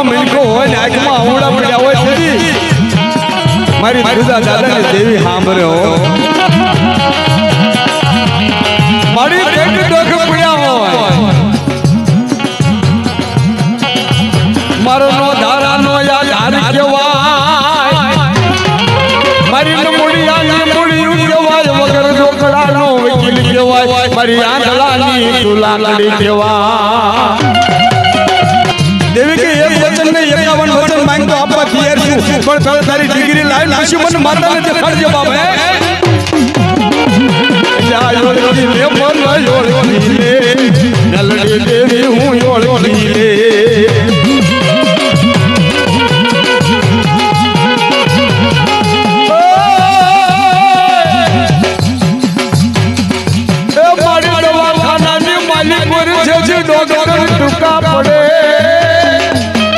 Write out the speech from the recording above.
મિલકો હોય ને આંખમાં આવડા પડ્યા હોય સુધી મારી દુર્ગા દાદાની દેવી સાંભળ્યો મારી પેટ ડોક પડ્યા હોય મારો નો ધારાનો યાદ હારી કહેવાય મારી મૂળિયાની મૂળિયું કહેવાય વગર ઢોકળાનો વકીલ કહેવાય મારી આંધળાની તુલાકડી કહેવાય દેવી કે એક વચન ને 51 વચન માંગતો આપવા તૈયાર છું પણ પેલા તારી ડિગ્રી લાવી નાખી મને માતાને દેખાડજે બાપ હે યોળી લે મન યોળી લે નલડી દેવી હું યોળી લે